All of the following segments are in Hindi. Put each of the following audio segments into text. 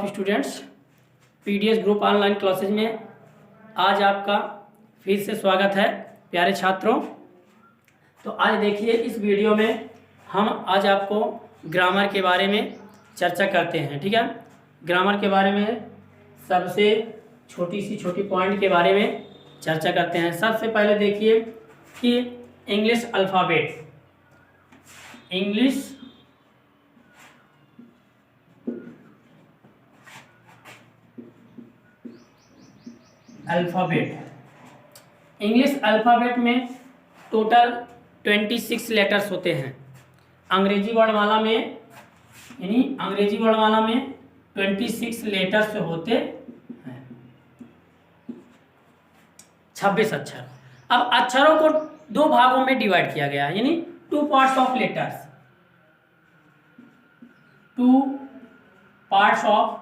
Of students, PDS group online classes में आज आपका फिर से स्वागत है प्यारे छात्रों। तो आज देखिए इस वीडियो में हम आज आपको ग्रामर के बारे में चर्चा करते हैं। ठीक है, ग्रामर के बारे में सबसे छोटी पॉइंट के बारे में चर्चा करते हैं। सबसे पहले देखिए कि इंग्लिश अल्फ़ाबेट, इंग्लिश अल्फ़ाबेट में टोटल 26 लेटर्स होते हैं। अंग्रेजी वर्णमाला में 26 लेटर्स होते हैं, 26 अक्षर। अब अक्षरों को दो भागों में डिवाइड किया गया है, यानी 2 parts of letters, 2 parts of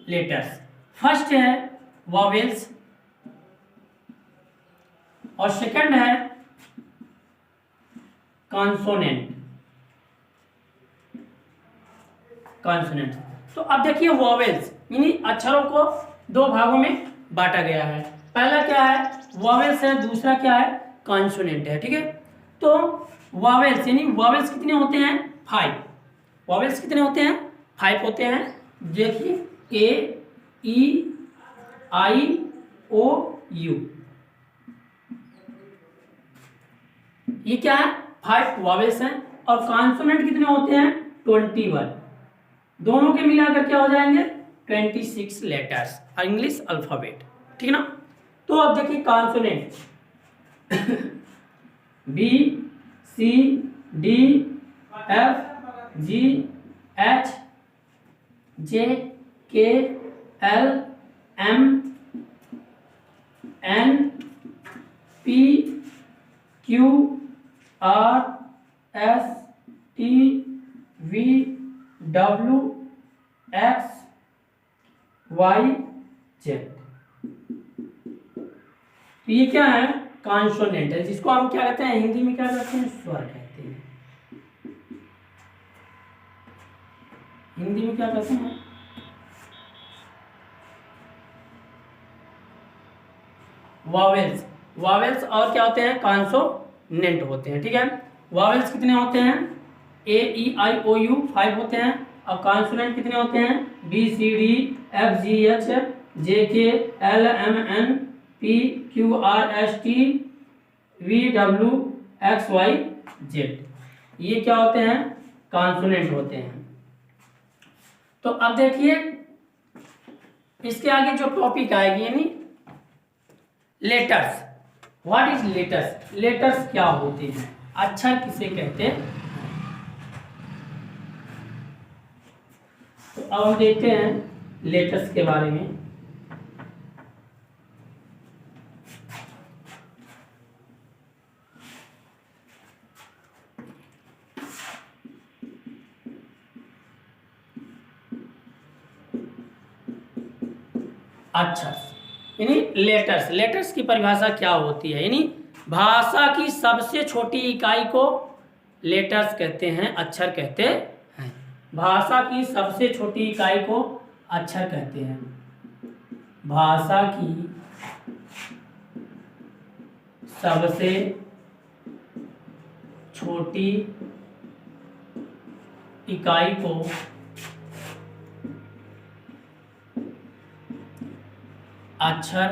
letters. First है वॉवेल्स और सेकंड है कॉन्सोनेंट। तो अब देखिए वॉवेल्स यानी अक्षरों को दो भागों में बांटा गया है। पहला क्या है, वॉवेल्स है, दूसरा क्या है, कॉन्सोनेंट है। ठीक है, तो वॉवेल्स यानी वॉवेल्स कितने होते हैं, 5। वॉवेल्स कितने होते हैं, 5 होते हैं। देखिए ए ई आई ओ यू, ये क्या है, 5 वॉवेल्स हैं। और कॉन्सोनेंट कितने होते हैं, 21। दोनों के मिलाकर क्या हो जाएंगे, 26 लेटर्स इंग्लिश अल्फाबेट। ठीक है ना। तो अब देखिए consonant B C D F G H J K L M N P Q R S T V W X Y Z. तो ये क्या है, कॉन्सोनेंट है, जिसको हम क्या कहते हैं, हिंदी में क्या कहते हैं, स्वर कहते हैं। हिंदी में क्या कहते हैं, वॉवेल्स। वॉवेल्स और क्या होते हैं, कॉन्सोनेंट होते हैं। ठीक है, वॉवेल्स कितने होते हैं, ए ई आई ओ यू 5 होते हैं। और कॉन्सोनेंट कितने होते हैं, B C D F G H J K L M N P Q R S T V W X Y Z. ये क्या होते हैं, कॉन्सोनेंट होते हैं। तो अब देखिए इसके आगे जो टॉपिक आएगी यानी letters. What is letters, letters क्या होते हैं, अक्षर किसे कहते हैं। तो अब हम देखते हैं लेटर्स के बारे में। अक्षर यानी लेटर्स। लेटर्स की परिभाषा क्या होती है, यानी भाषा की सबसे छोटी इकाई को लेटर्स कहते हैं, अक्षर कहते हैं। भाषा की सबसे छोटी इकाई को अक्षर कहते हैं। भाषा की सबसे छोटी इकाई को अक्षर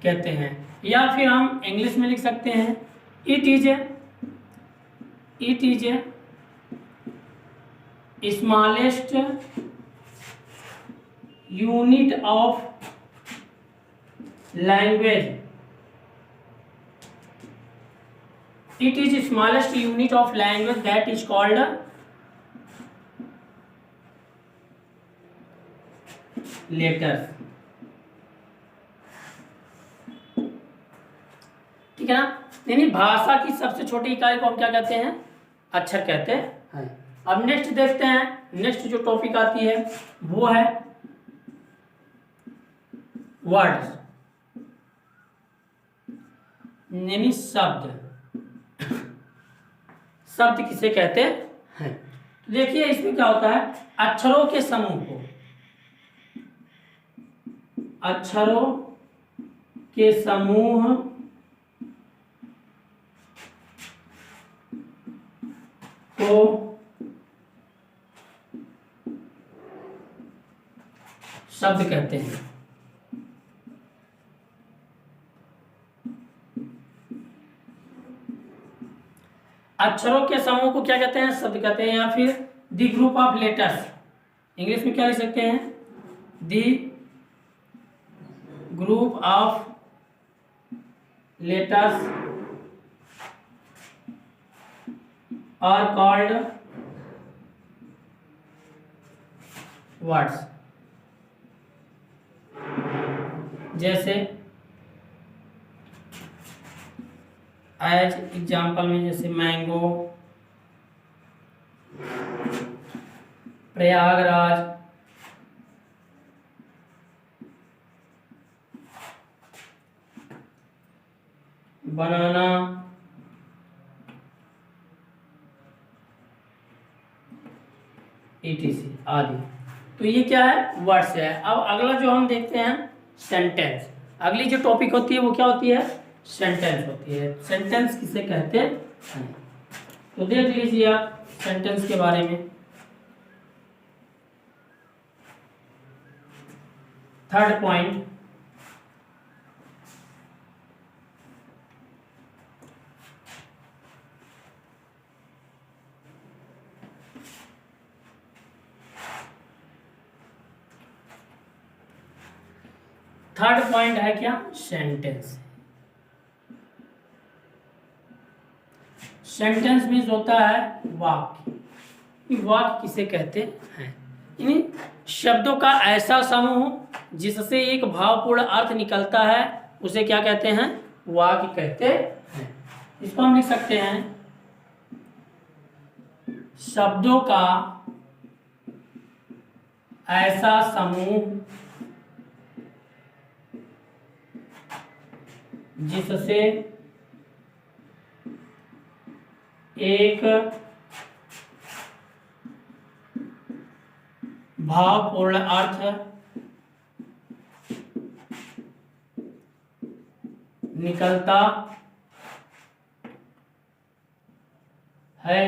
कहते हैं। या फिर हम इंग्लिश में लिख सकते हैं, it is a smallest unit of language. It is smallest unit of language that is called letters. ठीक है ना, यानी भाषा की सबसे छोटी इकाई को हम क्या कहते हैं, अक्षर कहते हैं। अब नेक्स्ट देखते हैं, नेक्स्ट जो टॉपिक आती है वो है वर्ड्स यानी शब्द। शब्द किसे कहते हैं। तो देखिए इसमें क्या होता है, अक्षरों के समूह को, अक्षरों के समूह को शब्द कहते हैं। अक्षरों के समूह को क्या कहते हैं, शब्द कहते हैं। या फिर the group of letters, English में क्या लिख सकते हैं, the group of letters are called words. जैसे एज एग्जाम्पल में, जैसे मैंगो, प्रयागराज, बनाना, etc आदि। तो ये क्या है, वर्ड्स है। अब अगला जो हम देखते हैं सेंटेंस। अगली जो टॉपिक होती है वो क्या होती है, सेंटेंस होती है। सेंटेंस किसे कहते हैं, तो देख लीजिए आप सेंटेंस के बारे में। थर्ड पॉइंट, थर्ड पॉइंट है क्या, सेंटेंस। सेंटेंस मीन्स होता है वाक्य। वाक्य किसे कहते हैं, यानी शब्दों का ऐसा समूह जिससे एक भावपूर्ण अर्थ निकलता है, उसे क्या कहते हैं, वाक्य कहते हैं। इसको हम लिख सकते हैं, शब्दों का ऐसा समूह जिससे एक भावपूर्ण अर्थ निकलता है,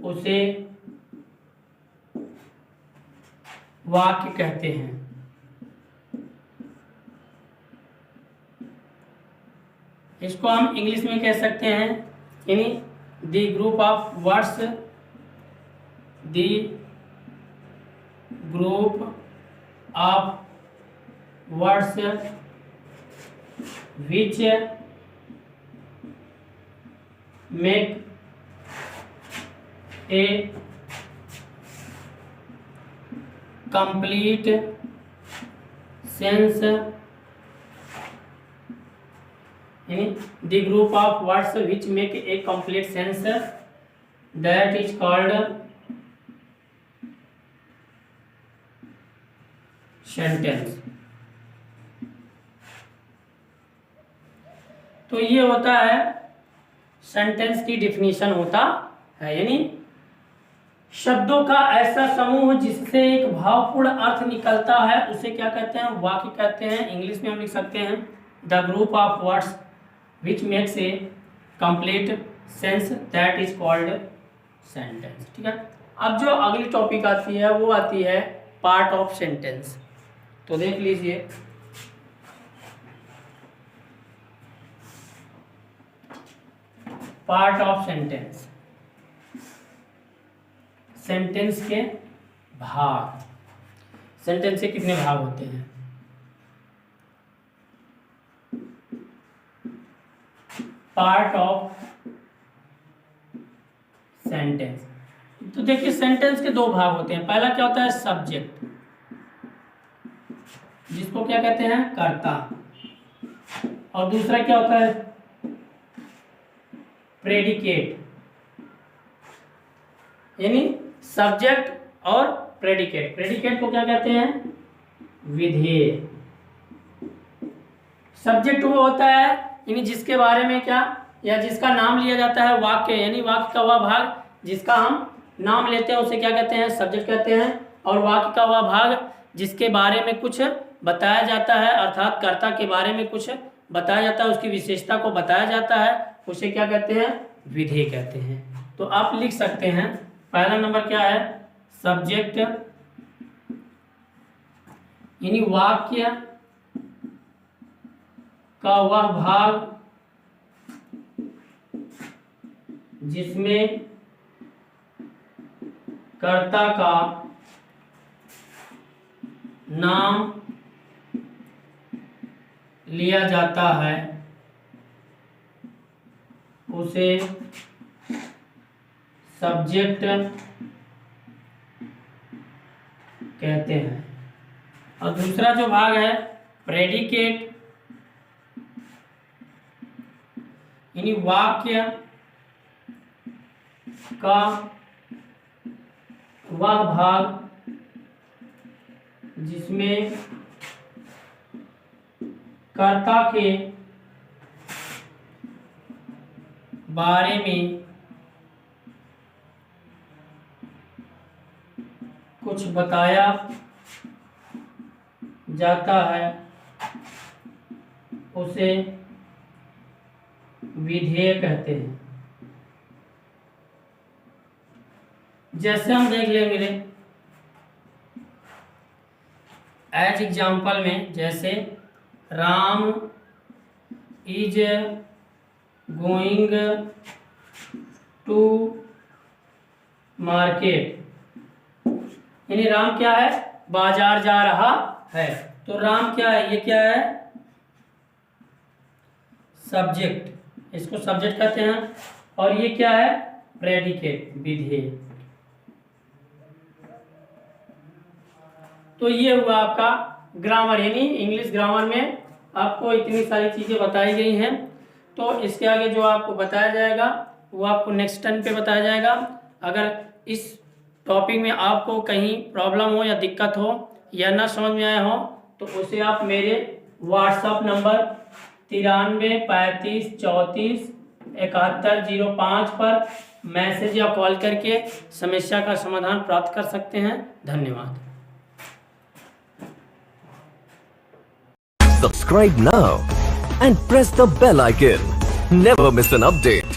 उसे वाक्य कहते हैं। इसको हम इंग्लिश में कह सकते हैं, यानी the group of words, the group of words which make a complete sense, the group of words which make a complete sense, that is called sentence। तो ये होता है सेंटेंस की डिफिनीशन होता है, यानी शब्दों का ऐसा समूह जिससे एक भावपूर्ण अर्थ निकलता है, उसे क्या कहते हैं, वाक्य कहते हैं। इंग्लिश में हम लिख सकते हैं the group of words which makes a complete sense, that is called sentence. ठीक है। अब जो अगली टॉपिक आती है वो आती है पार्ट ऑफ सेंटेंस। तो देख लीजिए, पार्ट ऑफ सेंटेंस, सेंटेंस के भाग। सेंटेंस के कितने भाग होते हैं, पार्ट ऑफ सेंटेंस। तो देखिए सेंटेंस के दो भाग होते हैं। पहला क्या होता है, सब्जेक्ट, जिसको क्या कहते हैं, कर्ता। और दूसरा क्या होता है, प्रेडिकेट, यानी सब्जेक्ट और प्रेडिकेट। प्रेडिकेट को क्या कहते हैं, विधेय। सब्जेक्ट वो होता है यानी जिसके बारे में क्या, या जिसका नाम लिया जाता है वाक्य, यानी वाक्य का वह भाग जिसका हम नाम लेते हैं उसे क्या कहते हैं, सब्जेक्ट कहते हैं। और वाक्य का वह भाग जिसके बारे में कुछ बताया जाता है, अर्थात कर्ता के बारे में कुछ बताया जाता है, उसकी विशेषता को बताया जाता है, उसे क्या कहते हैं, विधेय कहते हैं। तो आप लिख सकते हैं पहला नंबर क्या है, सब्जेक्ट यानी वाक्य का वह भाग जिसमें कर्ता का नाम लिया जाता है उसे सब्जेक्ट कहते हैं। और दूसरा जो भाग है प्रेडिकेट यानी वाक्य का वह भाग जिसमें कर्ता के बारे में कुछ बताया जाता है उसे विधेय कहते हैं। जैसे हम देख लेंगे एज एग्जाम्पल में, जैसे Ram is going to market, यानी राम क्या है, बाजार जा रहा है। तो राम क्या है, ये क्या है, सब्जेक्ट, इसको सब्जेक्ट कहते हैं। और ये क्या है, प्रेडिकेट, विधेय। तो ये हुआ आपका ग्रामर, यानी इंग्लिश ग्रामर में आपको इतनी सारी चीज़ें बताई गई हैं। तो इसके आगे जो आपको बताया जाएगा वो आपको नेक्स्ट टर्न पे बताया जाएगा। अगर इस टॉपिक में आपको कहीं प्रॉब्लम हो या दिक्कत हो या ना समझ में आया हो तो उसे आप मेरे व्हाट्सएप नंबर 93 35 34 71 05 पर मैसेज या कॉल करके समस्या का समाधान प्राप्त कर सकते हैं। धन्यवाद। Subscribe now and press the bell icon. Never miss an update.